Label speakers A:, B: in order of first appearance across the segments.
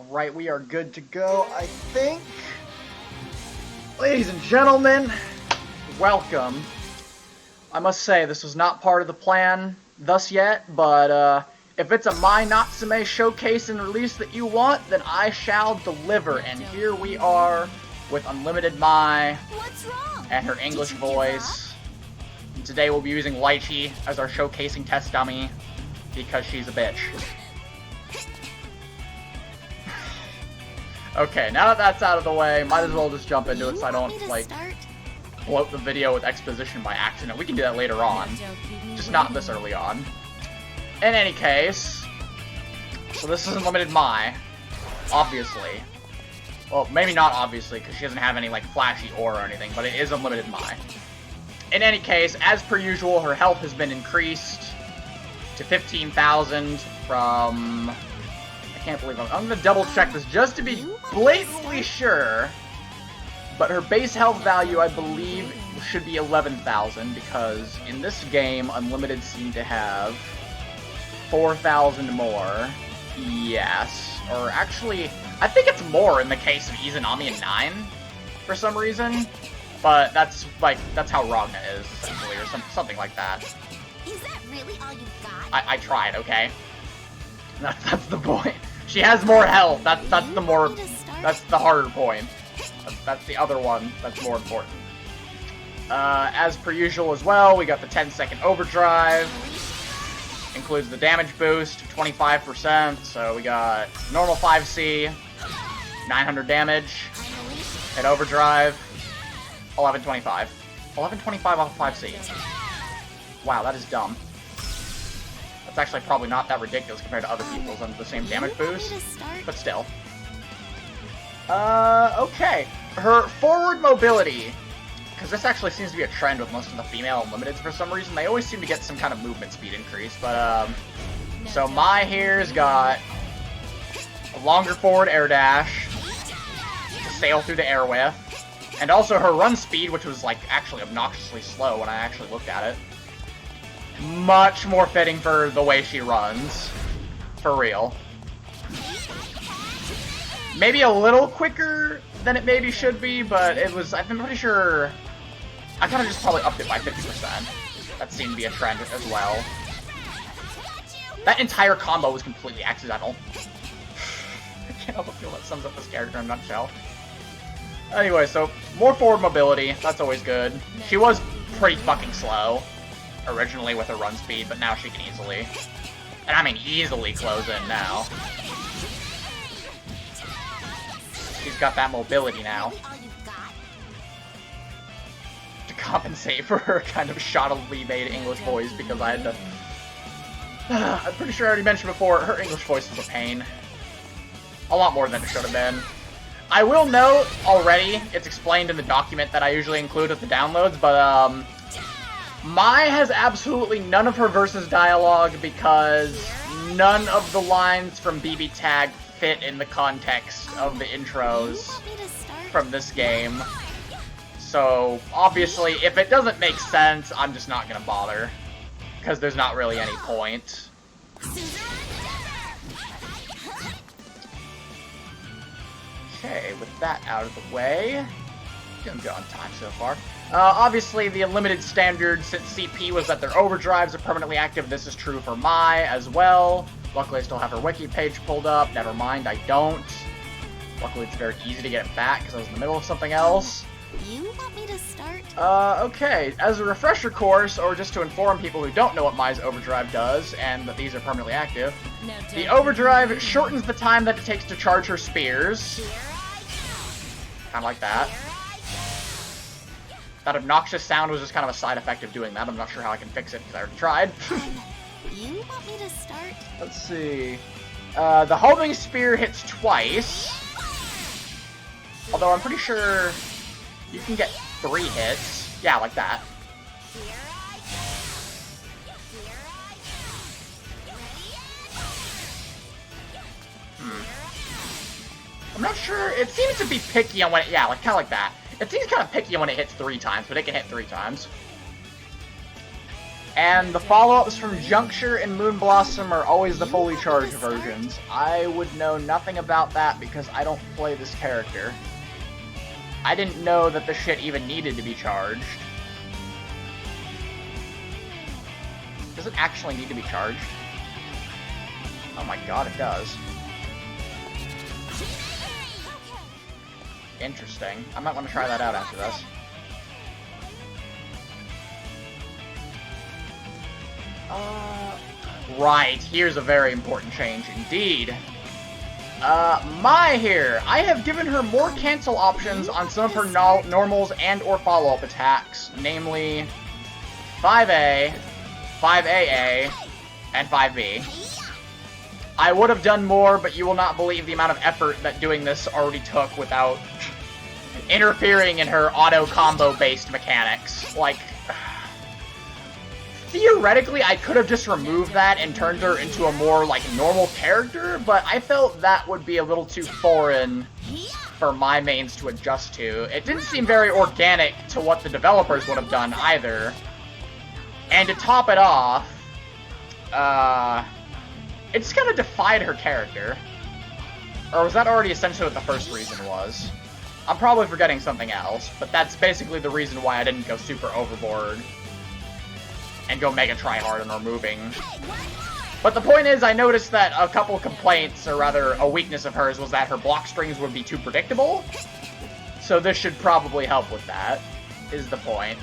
A: Alright, we are good to go, I think. Ladies and gentlemen, welcome. I must say, this was not part of the plan thus yet, but if it's a Mai Natsume showcase and release that you want, then I shall deliver. And here we are with Unlimited Mai and her English voice. And today we'll be using Lychee as our showcasing test dummy because she's a bitch. Okay, now that that's out of the way, might as well just jump into it so I don't, like, bloat the video with exposition by accident. We can do that later on, just not this early on. In any case, so this is Unlimited Mai, obviously. Well, maybe not obviously, because she doesn't have any, like, flashy aura or anything, but it is Unlimited Mai. In any case, as per usual, her health has been increased to 15,000 from... I can't believe I'm gonna double check this just to be blatantly sure. But her base health value, I believe, should be 11,000 because in this game, Unlimited seem to have 4,000 more. Yes. Or actually, I think it's more in the case of Izanami and 9 for some reason. But that's how Ragna is, essentially, or something like that.
B: Is that really all you got?
A: I tried, okay? That's the point. She has more health. That's the harder point. That's the other one that's more important. As per usual as well, we got the 10-second overdrive. Includes the damage boost, 25%. So we got normal 5C, 900 damage, and overdrive, 1125. 1125 off 5C. Wow, that is dumb. It's actually probably not that ridiculous compared to other people's under the same damage boost, but still. Okay. Her forward mobility, because this actually seems to be a trend with most of the female Unlimiteds for some reason, they always seem to get some kind of movement speed increase, but, so Mai here's got a longer forward air dash, to sail through the air with, and also her run speed, which was, like, actually obnoxiously slow when I actually looked at it. Much more fitting for the way she runs. For real. Maybe a little quicker than it maybe should be, but it was, I'm pretty sure, I kind of just probably upped it by 50%. That seemed to be a trend as well. That entire combo was completely accidental. I can't help but feel that sums up this character in a nutshell. Anyway, so, more forward mobility, that's always good. She was pretty fucking slow originally with her run speed, but now she can easily, and I mean easily, close in now. She's got that mobility now to compensate for her kind of shoddily made English voice, because I had to... I'm pretty sure I already mentioned before, her English voice is a pain. A lot more than it should have been. I will note already, it's explained in the document that I usually include with the downloads, but Mai has absolutely none of her versus dialogue because none of the lines from BB Tag fit in the context of the intros from this game. So, obviously, if it doesn't make sense, I'm just not gonna bother. Because there's not really any point. Okay, with that out of the way, doing good on time so far. Obviously, the Unlimited standard, since CP was that their overdrives are permanently active, this is true for Mai as well. Luckily, I still have her wiki page pulled up. Never mind, I don't. Luckily, it's very easy to get it back because I was in the middle of something else.
B: You want me to start?
A: Okay. As a refresher course, or just to inform people who don't know what Mai's overdrive does, and that these are permanently active, the overdrive shortens the time that it takes to charge her spears. Kind of like that. That obnoxious sound was just kind of a side effect of doing that. I'm not sure how I can fix it because I already tried.
B: You want me to start?
A: Let's see. The homing spear hits twice. Although I'm pretty sure you can get 3 hits. Yeah, like that. I'm not sure. It seems to be picky on when it, yeah, like kind of like that. It seems kind of picky when it hits 3 times, but it can hit 3 times. And the follow-ups from Juncture and Moon Blossom are always the fully charged versions. I would know nothing about that because I don't play this character. I didn't know that the shit even needed to be charged. Does it actually need to be charged? Oh my god, it does. Interesting. I might want to try that out after this. Right, here's a very important change indeed. Mai here. I have given her more cancel options on some of her normals and or follow-up attacks, namely 5A, 5AA, and 5B. I would have done more, but you will not believe the amount of effort that doing this already took without interfering in her auto combo based mechanics. Like, theoretically, I could have just removed that and turned her into a more, like, normal character, but I felt that would be a little too foreign for my mains to adjust to. It didn't seem very organic to what the developers would have done either. And to top it off, it just kind of defied her character. Or was that already essentially what the first reason was? I'm probably forgetting something else, but that's basically the reason why I didn't go super overboard and go mega tryhard on removing. But the point is, I noticed that a couple complaints, or rather a weakness of hers, was that her block strings would be too predictable. So this should probably help with that, is the point.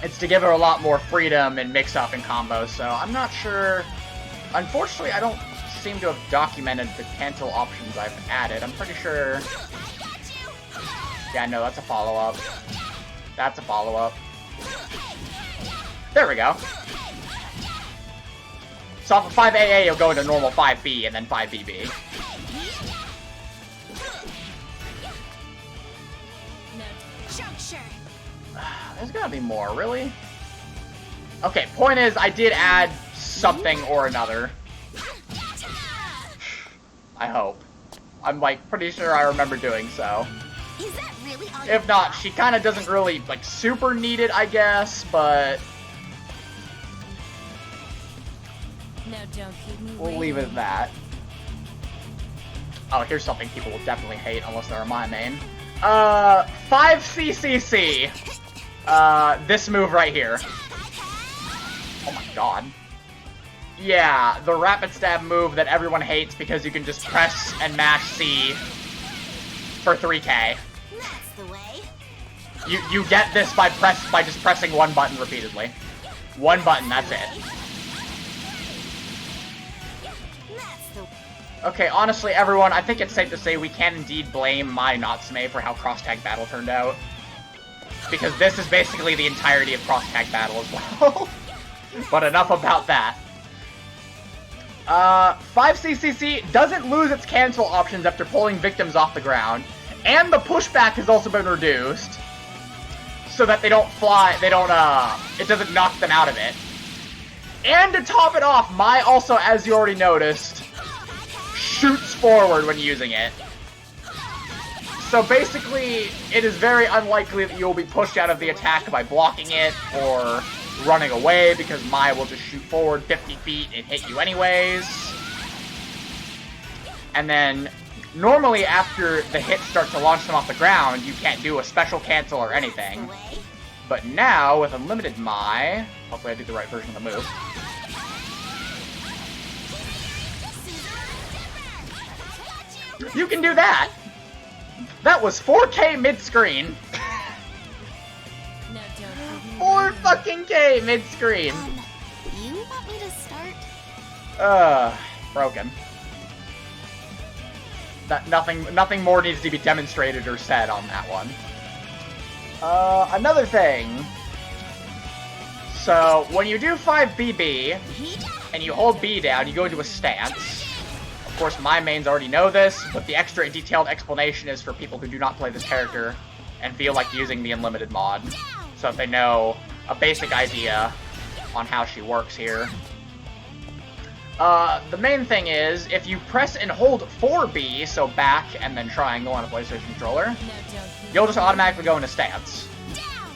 A: It's to give her a lot more freedom and mix-up and combos, so I'm not sure. Unfortunately, I don't seem to have documented the cancel options I've added. I'm pretty sure... Yeah, no, that's a follow-up. That's a follow-up. There we go. So off of 5AA, you'll go into normal 5B and then 5BB. There's gotta be more, really? Okay, point is, I did add something or another. I hope. I'm, like, pretty sure I remember doing so.
B: Is that really all
A: If not, she kind of doesn't really, like, super need it, I guess, but...
B: No, don't keep me
A: we'll leave it at that. Oh, here's something people will definitely hate unless they're my main. 5CCC. This move right here. Oh my god. Yeah, the rapid stab move that everyone hates because you can just press and mash C for 3K.
B: That's the way.
A: You get this by just pressing one button repeatedly. One button, that's it.
B: That's the
A: Okay, honestly, everyone, I think it's safe to say we can indeed blame my Natsume for how Cross-Tag Battle turned out. Because this is basically the entirety of Cross-Tag Battle as well. But enough about that. 5CCC doesn't lose its cancel options after pulling victims off the ground. And the pushback has also been reduced. So that they don't fly, it doesn't knock them out of it. And to top it off, Mai also, as you already noticed, shoots forward when using it. So basically, it is very unlikely that you'll be pushed out of the attack by blocking it or running away, because Mai will just shoot forward 50 feet and hit you anyways. And then, normally after the hits start to launch them off the ground, you can't do a special cancel or anything. But now, with Unlimited Mai, hopefully I do the right version of the move. You can do that! That was 4K mid-screen.
B: No, don't.
A: 4 fucking K mid-screen.
B: You want me to start?
A: Broken. That nothing more needs to be demonstrated or said on that one. Another thing. So, when you do 5BB, and you hold B down, you go into a stance. Of course, my mains already know this, but the extra detailed explanation is for people who do not play this character and feel like using the Unlimited mod, so that they know a basic idea on how she works here. The main thing is, if you press and hold 4B, so back and then triangle on a PlayStation controller, you'll just automatically go into stance.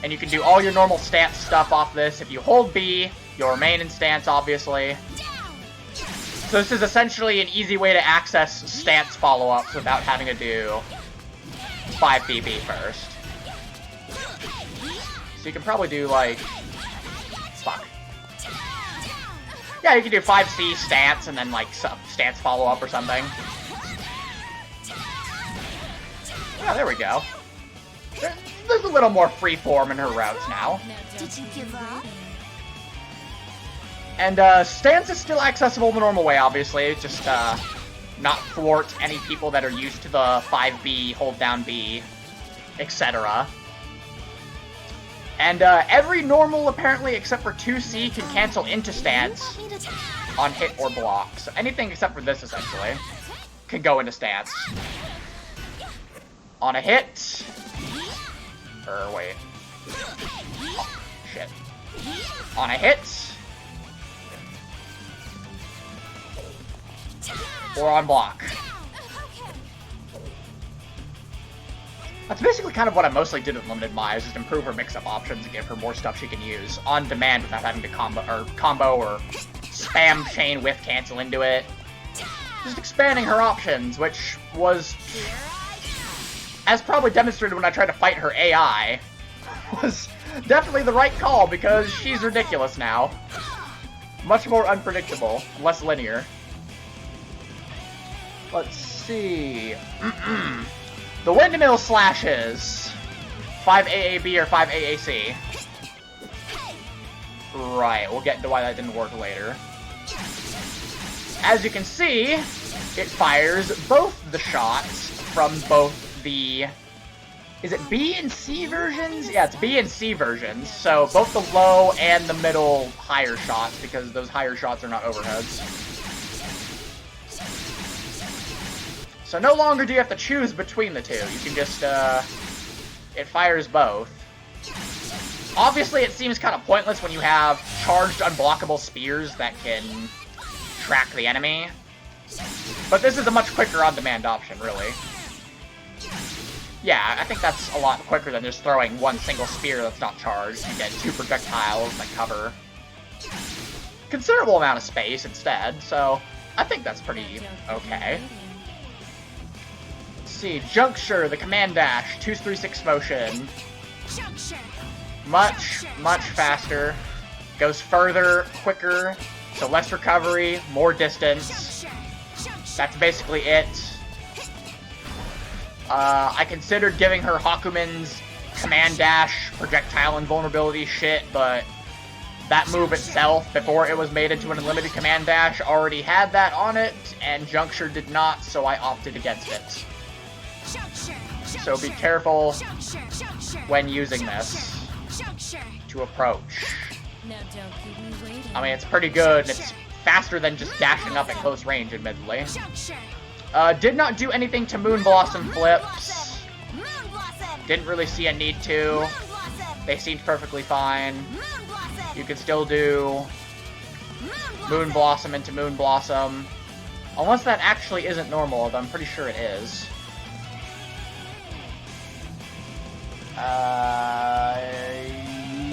A: And you can do all your normal stance stuff off this. If you hold B, you'll remain in stance, obviously. So this is essentially an easy way to access stance follow-ups without having to do 5BB first. So you can probably do, like... Fuck. Yeah, you can do 5C stance and then, like, stance follow-up or something. Yeah, there we go. There's a little more freeform in her routes now.
B: Did you give up?
A: And stance is still accessible the normal way, obviously. Just not thwart any people that are used to the 5B, hold down B, etc. And every normal, apparently, except for 2C, can cancel into stance on hit or block. So anything except for this, essentially, can go into stance. On a hit... Or wait. Oh, shit. On a hit. Or on block. That's basically kind of what I mostly did with Limited Mai, is just improve her mix-up options and give her more stuff she can use on demand without having to combo or spam chain whiff cancel into it. Just expanding her options, which was, as probably demonstrated when I tried to fight her AI, was definitely the right call because she's ridiculous now. Much more unpredictable, less linear. Let's see. The windmill slashes. 5 AAB or 5 AAC. Right, we'll get into why that didn't work later. As you can see, it fires both the shots from both the... Is it B and C versions? Yeah, it's B and C versions. So both the low and the middle higher shots, because those higher shots are not overheads. So no longer do you have to choose between the two. You can just, it fires both. Obviously, it seems kind of pointless when you have charged unblockable spears that can track the enemy. But this is a much quicker on-demand option, really. Yeah, I think that's a lot quicker than just throwing one single spear that's not charged. You get 2 projectiles that cover considerable amount of space instead, so I think that's pretty okay. Let's see, Juncture, the command dash, 2-3-6 motion. Much faster. Goes further, quicker, so less recovery, more distance. That's basically it. I considered giving her Hakumen's command dash, projectile invulnerability shit, but that move itself, before it was made into an unlimited command dash, already had that on it, and Juncture did not, so I opted against it. So be careful when using this to approach. I mean, it's pretty good, and it's faster than just dashing up at close range, admittedly. Did not do anything to Moon Blossom flips. Didn't really see a need to. They seemed perfectly fine. You could still do Moon Blossom into Moon Blossom. Unless that actually isn't normal, though I'm pretty sure it is.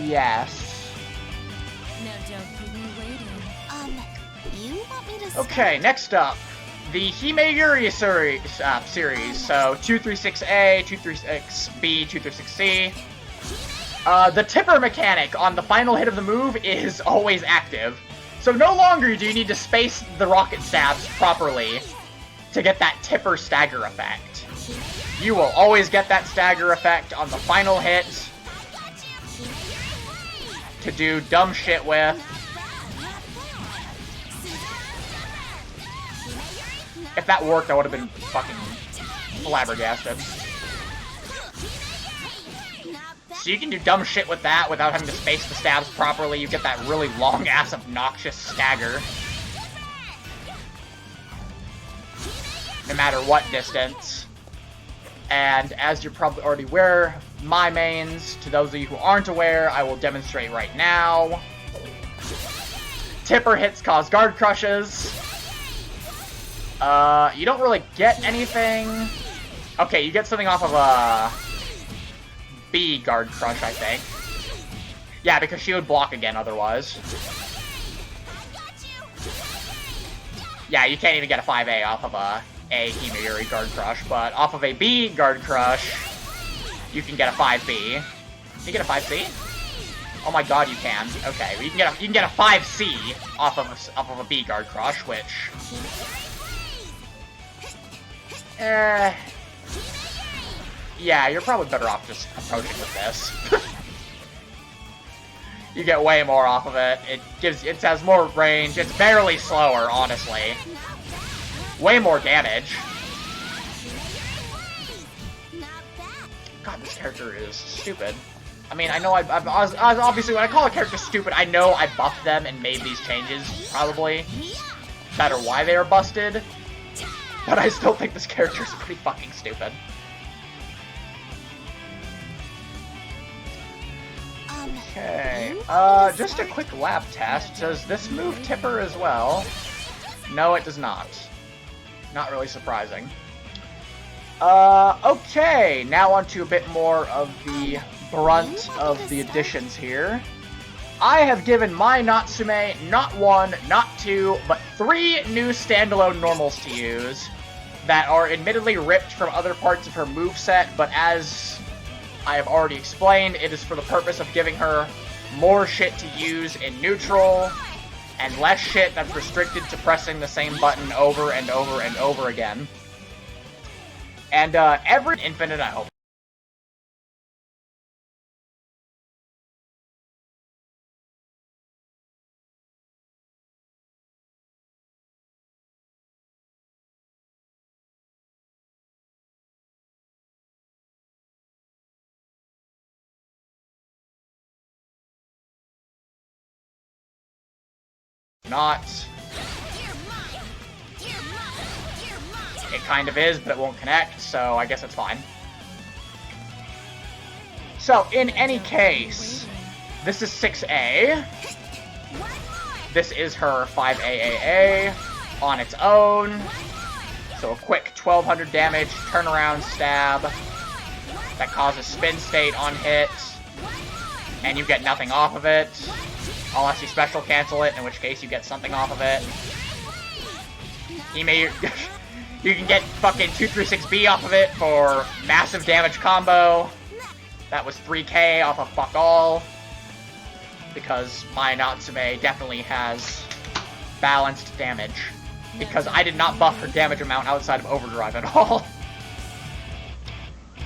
A: Yes.
B: No, don't keep me waiting. You want me to...
A: Okay, next up. The Himeyuri series, so 236A, 236B, 236C. The tipper mechanic on the final hit of the move is always active. So no longer do you need to space the rocket stabs properly to get that tipper stagger effect. You will always get that stagger effect on the final hit to do dumb shit with. If that worked, I would have been fucking flabbergasted. So you can do dumb shit with that without having to space the stabs properly. You get that really long-ass obnoxious stagger. No matter what distance. And as you're probably already aware, my mains, to those of you who aren't aware, I will demonstrate right now. Tipper hits cause guard crushes. You don't really get anything. Okay, you get something off of B guard crush, I think. Yeah, because she would block again otherwise. Yeah, you can't even get a 5A off of a Himeyuri guard crush, but off of a B guard crush, you can get a 5B. Can you get a 5C? Oh my god, you can. Okay, well, you can get a 5C off of a B guard crush, which yeah, you're probably better off just approaching with this. You get way more off of it. It has more range. It's barely slower, honestly. Way more damage. God, this character is stupid. I mean, I know I've obviously, when I call a character stupid, I know I buffed them and made these changes, probably. No matter why they are busted. But I still think this character is pretty fucking stupid. Okay, just a quick lab test. Does this move Tipper as well? No, it does not. Not really surprising. Okay, now on to a bit more of the brunt of the additions here. I have given my Natsume not 1, not 2, but 3 new standalone normals to use that are admittedly ripped from other parts of her moveset, but as I have already explained, it is for the purpose of giving her more shit to use in neutral, and less shit that's restricted to pressing the same button over and over and over again. And every infinite, I hope. Not. It kind of is, but it won't connect, so I guess it's fine. So, in any case, this is 6A. This is her 5AAA on its own. So a quick 1200 damage turnaround stab that causes spin state on hit, and you get nothing off of it. Unless you special cancel it, in which case you get something off of it. You can get fucking 236B off of it for massive damage combo. That was 3k off of fuck all. Because my Natsume definitely has balanced damage. Because I did not buff her damage amount outside of Overdrive at all.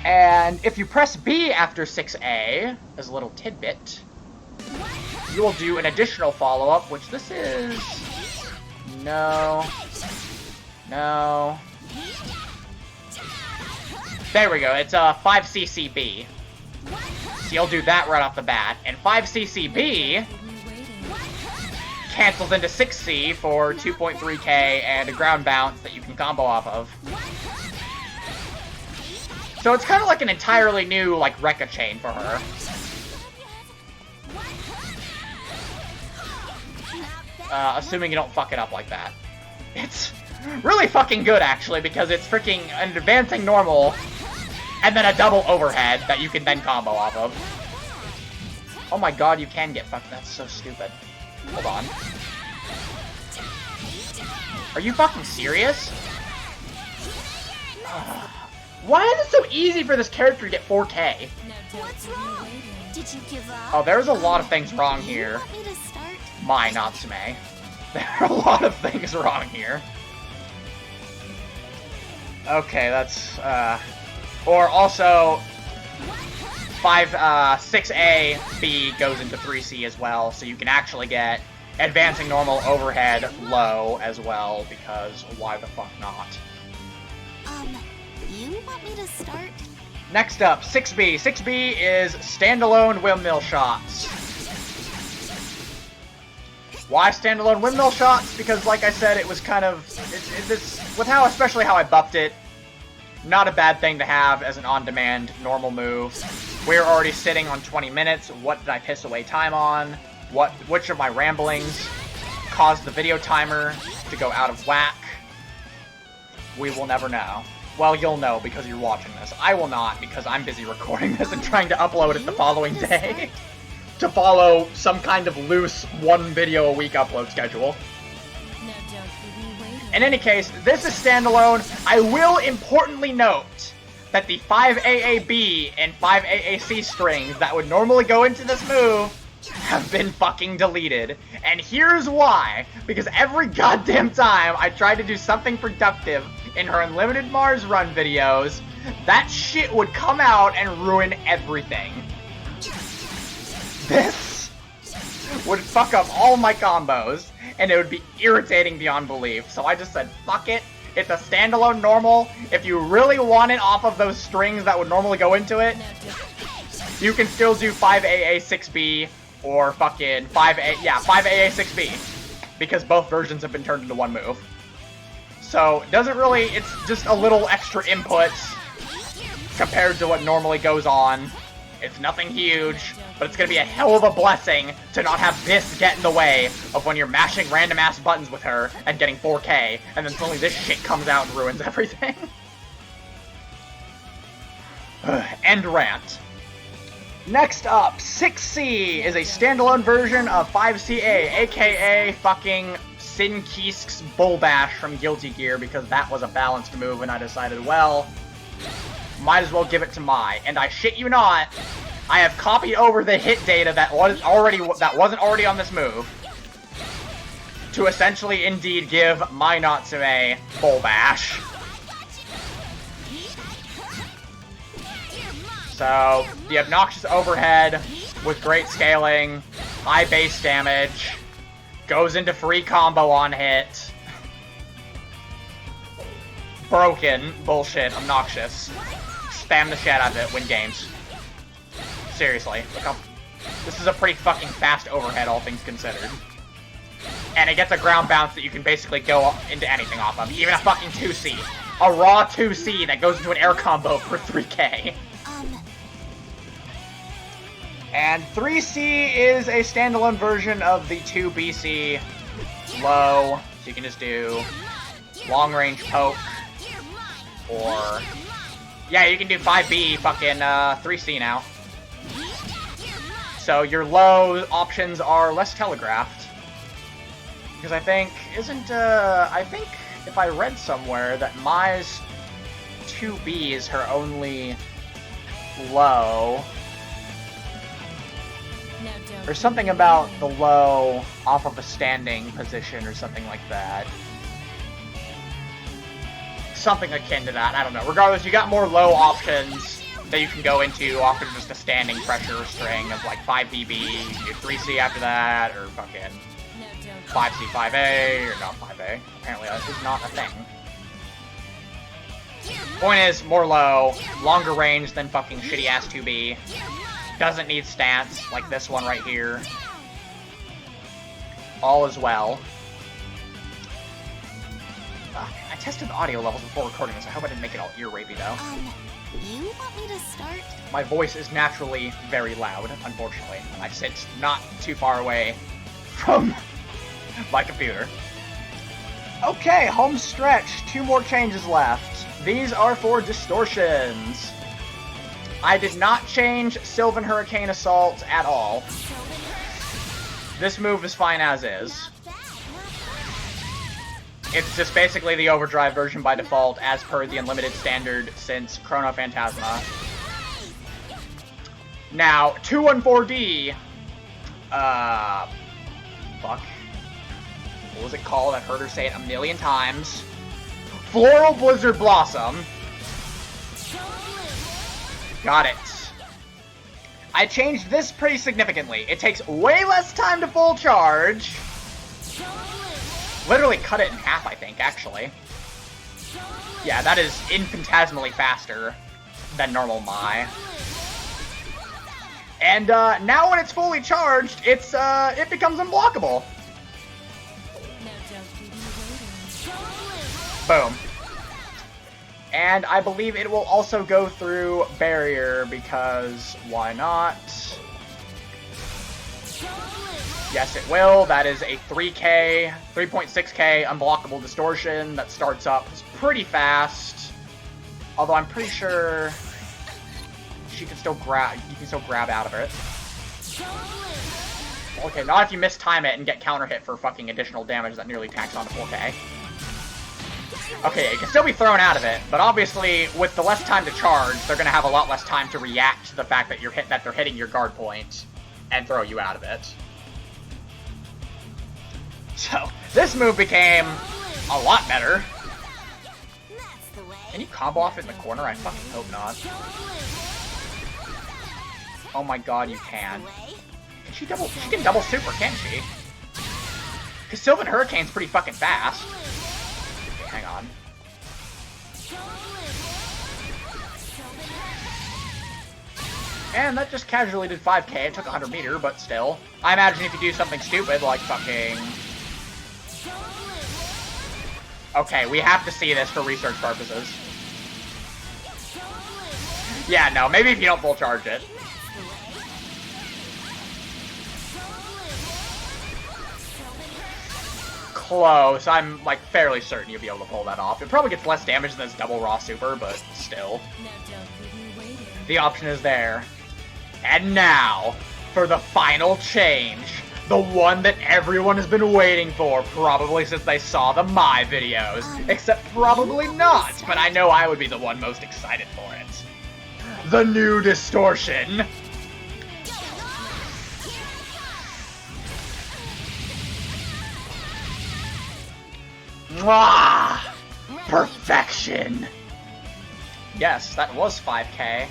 A: And if you press B after 6A, as a little tidbit, you will do an additional follow-up, which this is... No. No. There we go, it's a 5CCB. So you'll do that right off the bat. And 5CCB cancels into 6C for 2.3k and a ground bounce that you can combo off of. So it's kind of like an entirely new, like, Rekka chain for her. Assuming you don't fuck it up like that. It's really fucking good, actually, because it's freaking an advancing normal, and then a double overhead that you can then combo off of. Oh my god, you can get fucked. That's so stupid. Hold on. Are you fucking serious? Why is it so easy for this character to get 4k?
B: What's wrong? Did you give up?
A: Oh, there's a lot of things wrong here. My Natsume. There are a lot of things wrong here. Okay, that's, or also, 6A, B goes into 3C as well, so you can actually get advancing normal overhead low as well, because why the fuck not?
B: You want me to start?
A: Next up, 6B. 6B is standalone windmill shots. Why standalone windmill shots? Because, like I said, it was kind of, especially how I buffed it, not a bad thing to have as an on-demand normal move. We're already sitting on 20 minutes. What did I piss away time on? Which of my ramblings caused the video timer to go out of whack? We will never know. Well, you'll know because you're watching this. I will not because I'm busy recording this and trying to upload it the following day to follow some kind of loose one video a week upload schedule. In any case, this is standalone. I will importantly note that the 5AAB and 5AAC strings that would normally go into this move have been fucking deleted. And here's why. Because every goddamn time I tried to do something productive in her Unlimited Mars Run videos, that shit would come out and ruin everything. This would fuck up all my combos, and it would be irritating beyond belief. So I just said, fuck it. It's a standalone normal. If you really want it off of those strings that would normally go into it, you can still do 5AA 6B or fucking 5AA 6B. Because both versions have been turned into one move. So, doesn't really, it's just a little extra input compared to what normally goes on. It's nothing huge, but it's gonna be a hell of a blessing to not have this get in the way of when you're mashing random ass buttons with her and getting 4K, and then suddenly this shit comes out and ruins everything. End rant. Next up, 6C is a standalone version of 5CA, aka fucking Sin Kisk's Bull Bash from Guilty Gear, because that was a balanced move, and I decided, well, might as well give it to Mai. And I shit you not, I have copied over the hit data that wasn't already on this move to essentially indeed give Mai Natsume Bull Bash. So, the obnoxious overhead with great scaling, high base damage, goes into free combo on hit. Broken, bullshit, obnoxious. Spam the shit out of it, win games. Seriously, look how... This is a pretty fucking fast overhead, all things considered. And it gets a ground bounce that you can basically go into anything off of, even a fucking 2C. A raw 2C that goes into an air combo for 3K. And 3C is a standalone version of the 2BC low, so you can just do long range poke, or yeah, you can do 5B fucking 3C now. So your low options are less telegraphed, because I think I think if I read somewhere that Mai's 2B is her only low. Or something about the low off of a standing position or something like that. Something akin to that, I don't know. Regardless, you got more low options that you can go into off of just a standing pressure string of like 5BB, you can do 3C after that, or fucking 5C, 5A, or not 5A. Apparently that is not a thing. Point is, more low, longer range than fucking shitty-ass 2B. Doesn't need stats, like this one right here. All is well. I tested the audio levels before recording this. I hope I didn't make it all ear-rapey, though.
B: You want me to start?
A: My voice is naturally very loud, unfortunately. I sit not too far away from my computer. Okay, home stretch. 2 more changes left. These are for distortions. I did not change Sylvan Hurricane Assault at all. This move is fine as is. It's just basically the overdrive version by default, as per the unlimited standard since Chrono Phantasma. Now, 214D... fuck. What was it called? I've heard her say it a million times. Floral Blizzard Blossom. Got it. I changed this pretty significantly. It takes way less time to full charge. Literally cut it in half, I think, actually. Yeah, that is infinitesimally faster than normal Mai. And now when it's fully charged, it becomes unblockable. Boom. And I believe it will also go through barrier, because why not? Yes, it will. That is a 3.6k unblockable distortion that starts up pretty fast. Although I'm pretty sure she can still grab. You can still grab out of it. Okay, not if you mistime it and get counter hit for fucking additional damage that nearly tacks on to 4K. Okay, it can still be thrown out of it, but obviously with the less time to charge, they're gonna have a lot less time to react to the fact that they're hitting your guard point and throw you out of it. So this move became a lot better. Can you combo off it in the corner? I fucking hope not. Oh my god, you can. She can double super, can't she? Because Sylvan Hurricane's pretty fucking fast. Okay, hang on. And that just casually did 5k. It took 100 meter, but still. I imagine if you do something stupid, like fucking... Okay, we have to see this for research purposes. Yeah, no, maybe if you don't full charge it. Close. I'm, like, fairly certain you'll be able to pull that off. It probably gets less damage than this double raw super, but still. The option is there. And now, for the final change. The one that everyone has been waiting for, probably since they saw the My videos. Except probably not, but I know I would be the one most excited for it. The new distortion. Mwah! Perfection! Yes, that was 5k.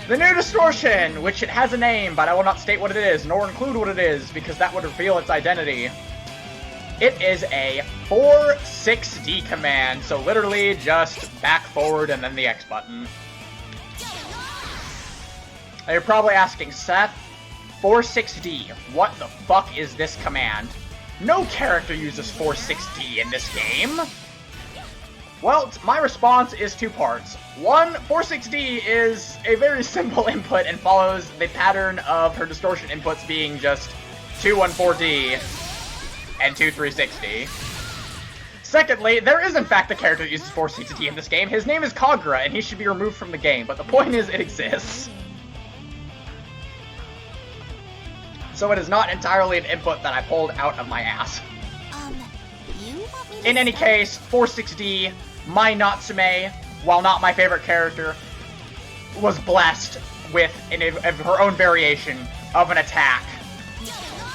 A: The new distortion, which it has a name, but I will not state what it is, nor include what it is, because that would reveal its identity. It is a 4-6D command, so literally just back, forward, and then the X button. Now you're probably asking, Seth, 4-6D, what the fuck is this command? No character uses 4-6D in this game. Well, my response is two parts. One, 4-6D is a very simple input and follows the pattern of her distortion inputs being just 2-1-4D and 2-3-6D. Secondly, there is in fact a character that uses 4-6D in this game. His name is Kagura, and he should be removed from the game, but the point is it exists. So it is not entirely an input that I pulled out of my ass. In any case, 4-6D, Mai Natsume, while not my favorite character, was blessed with her own variation of an attack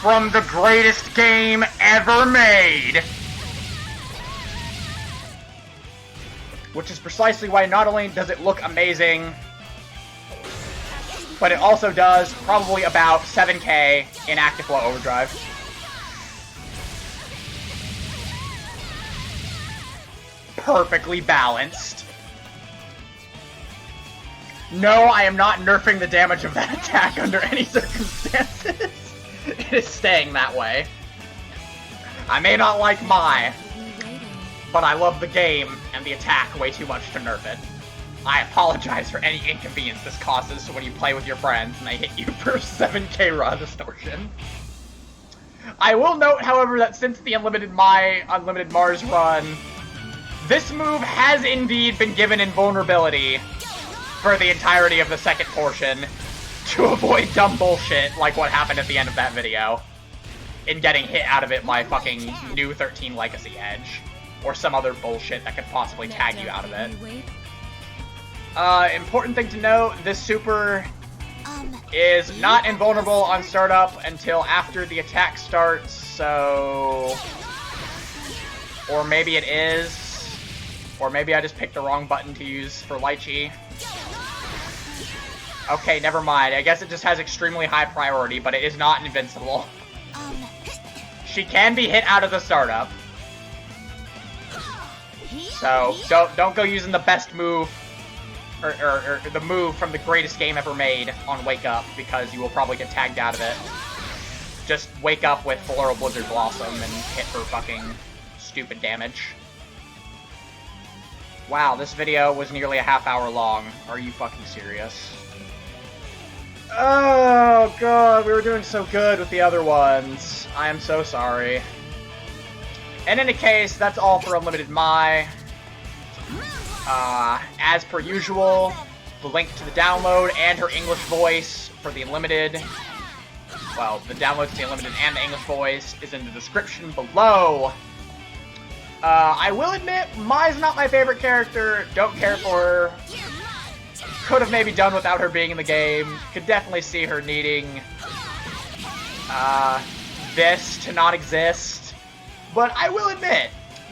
A: from the greatest game ever made. Which is precisely why not only does it look amazing, but it also does probably about 7k in Active Flow Overdrive. Perfectly balanced. No, I am not nerfing the damage of that attack under any circumstances. It is staying that way. I may not like Mai, but I love the game and the attack way too much to nerf it. I apologize for any inconvenience this causes when you play with your friends and they hit you for 7k raw distortion. I will note, however, that since the Unlimited Mars run, this move has indeed been given invulnerability for the entirety of the second portion to avoid dumb bullshit like what happened at the end of that video in getting hit out of it by fucking new 13 Legacy Edge or some other bullshit that could possibly tag you out of it. Important thing to note, this super is not invulnerable on startup until after the attack starts, so... Or maybe it is. Or maybe I just picked the wrong button to use for Lychee. Okay, never mind. I guess it just has extremely high priority, but it is not invincible. She can be hit out of the startup. So, don't go using the best move, or the move from the greatest game ever made on Wake Up, because you will probably get tagged out of it. Just wake up with Floral Blizzard Blossom and hit for fucking stupid damage. Wow, this video was nearly a half hour long. Are you fucking serious? Oh god, we were doing so good with the other ones. I am so sorry. In any case, that's all for Unlimited Mai. As per usual, the link to the download and her English voice for the Unlimited, well, the download to the Unlimited and the English voice is in the description below. I will admit, Mai's not my favorite character, don't care for her. Could have maybe done without her being in the game. Could definitely see her needing this to not exist. But I will admit,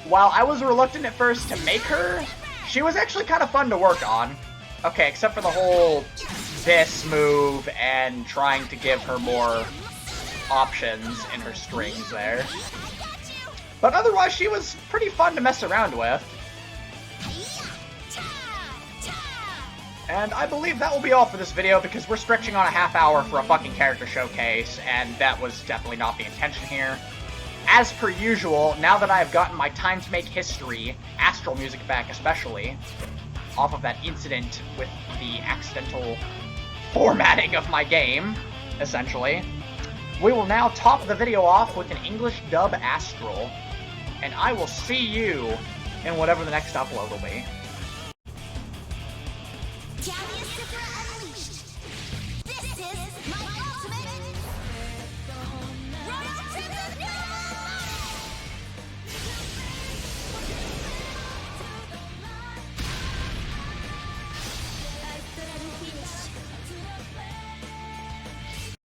A: while I was reluctant at first to make her, she was actually kind of fun to work on. Okay, except for the whole this move and trying to give her more options in her strings there. But otherwise, she was pretty fun to mess around with. And I believe that will be all for this video, because we're stretching on a half hour for a fucking character showcase, and that was definitely not the intention here. As per usual, now that I have gotten my Time to Make History, Astral music back especially, off of that incident with the accidental formatting of my game, essentially, we will now top the video off with an English dub Astral, and I will see you in whatever the next upload will be.
B: Gallia Super Unleashed. This is